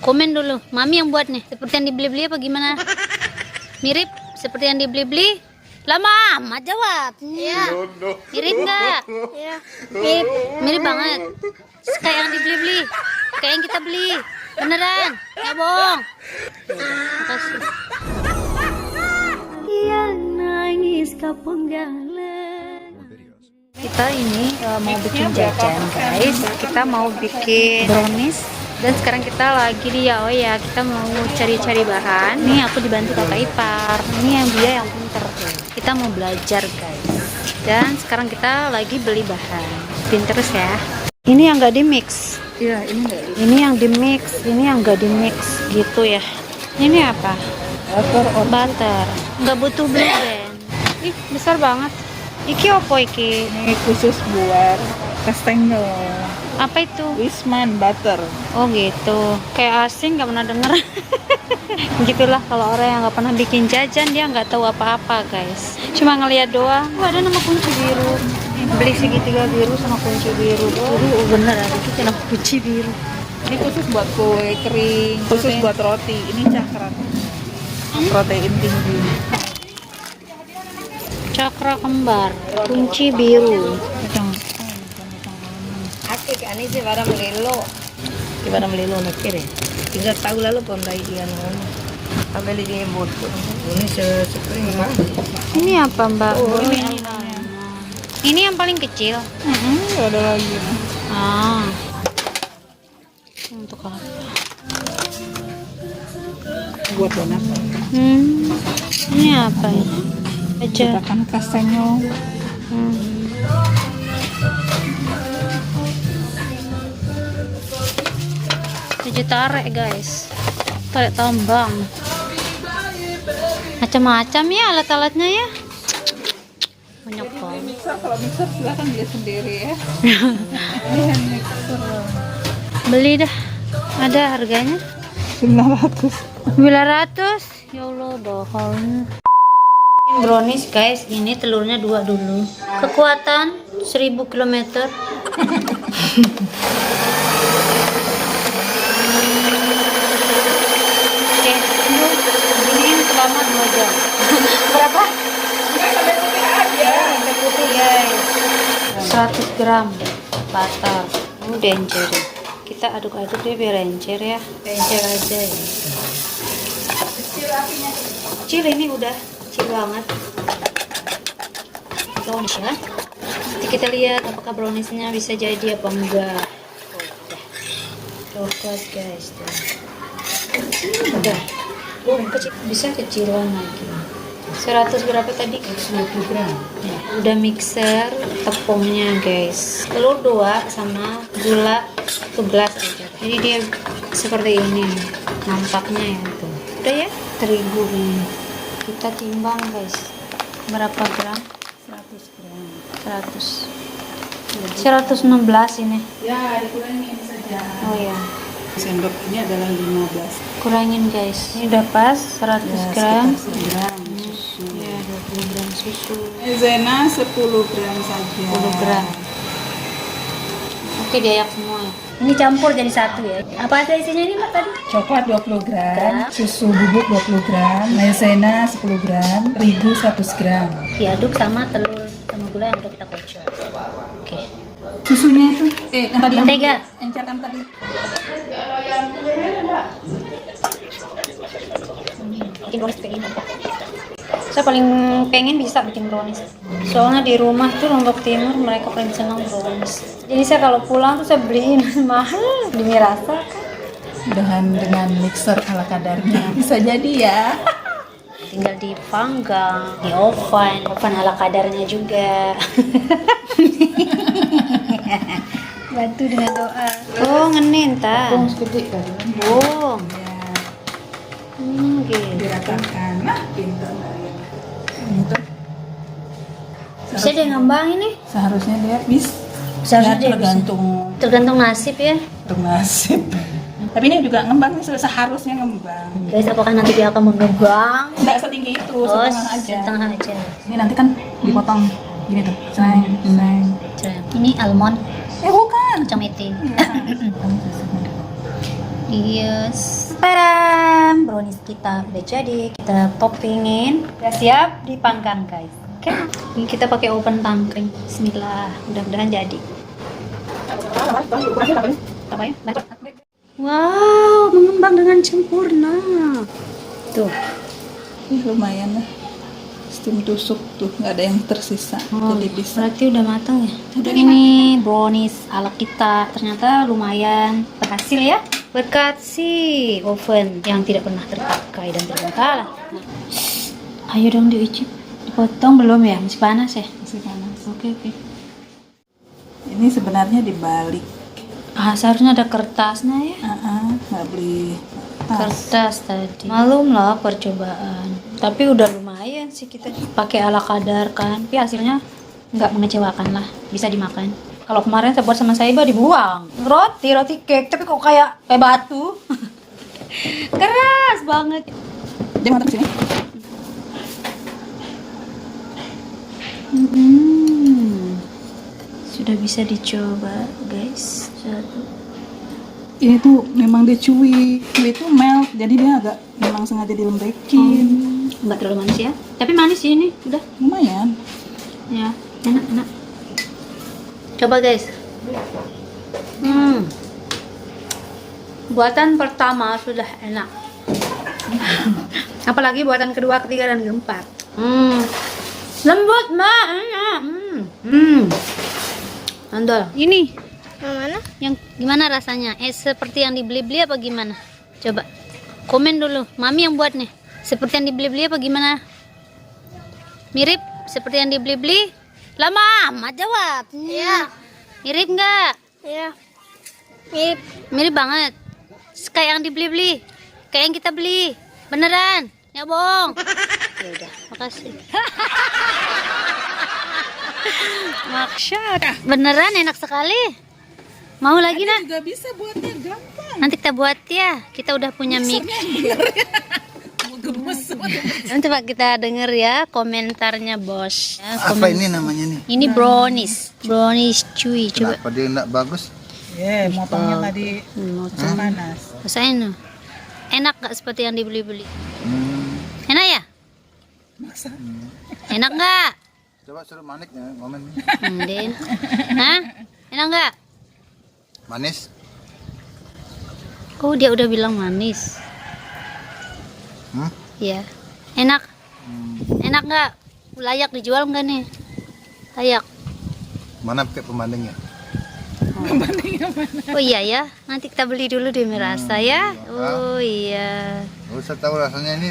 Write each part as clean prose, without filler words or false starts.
Komen dulu, Mami yang buat nih. Seperti yang dibeli-beli apa gimana? Mirip seperti yang dibeli-beli? Lama amat jawab. Iya. Mirip nggak? Iya. Mirip. Mirip banget. Kayak yang dibeli-beli. Kayak yang kita beli. Beneran? Nggak bohong. Makasih. Yang nangis kapenggalan. Kita ini mau bikin jajan, guys. Kita mau bikin brownies. Dan sekarang kita lagi di yaoi ya, kita mau cari-cari bahan. Nih aku dibantu kakak ipar. Ini yang dia yang pinter tuh. Kita mau belajar guys. Dan sekarang kita lagi beli bahan. Pinterest ya. Ini yang nggak di mix. Iya, ini enggak. Ini yang di mix. Ini yang nggak di mix gitu ya. Ini apa? Butter. Nggak butuh blue band. Ih besar banget. Iki opo iki? Ini khusus buat kastengel. Apa itu? Wisman butter. Oh gitu, kayak asing, nggak pernah denger. Gitulah kalau orang yang nggak pernah bikin jajan, dia nggak tahu apa-apa guys. Cuma ngeliat doang. Wah ada nama kunci biru. Beli segitiga biru sama kunci biru. Oh bener ada kita nama kunci biru. Ini khusus buat kue kering, khusus buat roti. Ini cakram. Protein tinggi. Cakra kembar, kunci biru. Asik, ani sih barang melelo. Di barang melelo nak kira. Tinggal tahu lalu pondai dia ngono. Abeli dia botol. Ini sekering mah. Ini apa mbak? Oh, Ini yang paling kecil. Nggak ada lagi. Ah, untuk apa? Buat donat. Ini apa ini? Aja. Cetakan kastengel. Aja tarik guys. Tarik tambang. Macam-macam ya alat-alatnya ya. Banyak banget. Mixer, kalau mixer silahkan beli sendiri ya. Ini hand mixer. Beli dah. Ada harganya. 900. 900. Ya Allah, bohong. Brownies guys, ini telurnya 2 dulu. Kekuatan 1000 km. Oke, ini selama 2 jam. Berapa? Sampai putih guys. 100 gram butter. Udah encer. Kita aduk-aduk deh biar encer ya. Encer aja ya. Kecil ini udah kecil banget. Brownies ya. Nanti kita lihat apakah browniesnya bisa jadi apa enggak. Coklat guys tuh. Udah. Kecil, bisa kecilan lagi. 100 berapa tadi? 120 gram. Ya, udah mixer tepungnya guys. Telur 2 sama gula 1 gelas aja. Jadi dia seperti ini nampaknya ya tuh. Udah ya, terigu ini. Kita timbang guys. Berapa gram? 100 gram. 116 ini. Ya, dikurangin saja. Oh ya. Sendok ini adalah 15. Kurangin guys. Ini udah pas 100 gram. 1 gram susu. Ya, 20 gram susu. Maizena 10 gram saja. 10 gram. Oke, diayak semua ya. Ini campur jadi satu ya. Apa aja isinya ini Mbak tadi? Coklat 20 gram, susu bubuk 20 gram, maizena 10 gram, terigu 100 gram. Diaduk sama telur sama gula yang udah kita kocok. Oke. Susunya itu, yang tadi Mentega. encerkan tadi. Bikin brownies kayak gini. Saya paling pengen bisa bikin brownies. Soalnya di rumah tuh Lombok Timur mereka paling senang brownies. Jadi saya kalau pulang tuh saya beliin mahal demi rasa kan. Dengan mixer ala kadarnya bisa jadi ya. Tinggal dipanggang, di oven ala kadarnya juga. Bantu dengan doa. Oh ngenin ta. Tepung segede kan. Oh. Ya, Gitu. diratakan. Nah, pintar. Gitu. Bisa dia ngembang ini? Seharusnya dia bisa. Seharusnya dia tergantung nasib ya. Nasib. Tapi ini juga ngembang nih, seharusnya ngembang. Guys, apakah nanti dia akan mengembang? Enggak setinggi itu, Oh, setengah aja. setengah aja. Ini nanti kan dipotong gini tuh. Seng. Ini almond Bukan. macam itu. Yes. Tadam! Brownies kita udah jadi. Kita toppingin. Udah siap dipanggang guys. Oke. Ini kita pakai oven tangkring. Bismillah. Mudah-mudahan jadi. Apa ya? Wow, mengembang dengan sempurna. Tuh. Ini lumayan lah. Steam tusuk tuh, nggak ada yang tersisa. Oh, Jadi bisa. berarti udah matang ya? Ini brownies ala kita. Ternyata lumayan berhasil ya. Berkat si oven yang tidak pernah terpakai dan terbengkalai. Ayo dong diicip. Dipotong belum ya? Masih panas ya? Masih panas. Oke, oke. Ini sebenarnya dibalik. Ah, seharusnya ada kertasnya ya. Nggak beli tas. Kertas tadi. Malum lah percobaan. Tapi udah lumayan sih kita pakai ala kadar kan. Tapi hasilnya nggak mengecewakan lah. Bisa dimakan. Kalau kemarin saya buat sama Saiba dibuang. Roti cake. Tapi kok kayak batu. Keras banget. Dia mantap sini. Sudah bisa dicoba guys. Satu. Ini tuh memang dia chewy itu melt, jadi dia agak memang sengaja dilembekin. Nggak terlalu manis ya. Tapi manis sih ini. Udah. Lumayan. Ya, enak. Coba guys. Buatan pertama sudah enak. Apalagi buatan kedua, ketiga, dan keempat. Lembut, Mak. Enak. Mandol. Ini. Yang mana? Yang gimana rasanya? Seperti yang dibeli-beli apa gimana? Coba. Komen dulu. Mami yang buat nih. Seperti yang dibeli-beli apa gimana? Mirip seperti yang dibeli-beli? Lama amat jawab. Iya. Mirip nggak? Iya. Mirip. Mirip banget. Kayak yang dibeli-beli. Kayak yang kita beli. Beneran? Ya bohong. Ya udah, makasih. Maksud. Beneran enak sekali. Mau lagi nak? Juga bisa buatnya gampang. Nanti kita buat ya. Kita udah punya mix. Coba kita denger ya komentarnya bos. Ya, Apa ini namanya nih? Ini brownies chewy. Coba. Kenapa dia enggak bagus? Motongnya tadi panas. Rasain loh. Enak gak seperti yang dibeli-beli? Enak ya? Masa? Enak gak? Coba suruh manik ya, momen. Din. Hah? Enak gak? Manis. Kok dia udah bilang manis? Iya. Enak. Enak gak? Layak dijual gak nih? Layak. Mana pakai pembandingnya? Oh iya ya, nanti kita beli dulu demi rasa ya. Oh iya. Saya tahu rasanya ini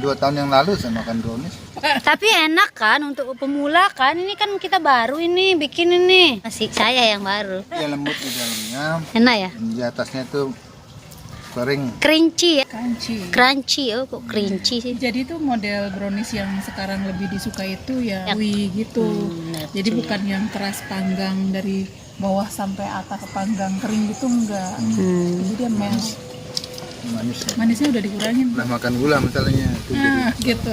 2 tahun yang lalu saya makan brownies. Tapi enak kan untuk pemula kan? Ini kan kita baru ini bikin ini. Masih saya yang baru. Dia lembut di dalamnya, Enak ya? di atasnya itu kering. Crunchy ya? Crunchy. Crunchy, oh kok crunchy sih? Jadi tuh model brownies yang sekarang lebih disukai itu ya chewy gitu. Jadi bukan yang keras panggang dari bawah sampai atas panggang kering gitu enggak. Jadi dia melt. Manis. Manisnya udah dikurangin. Udah makan gula misalnya. Itu Gitu.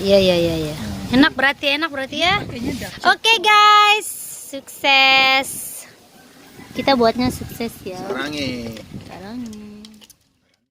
Iya. Enak berarti ya? Kayaknya Oke guys, sukses. Kita buatnya sukses ya. Sarangi. Sekarang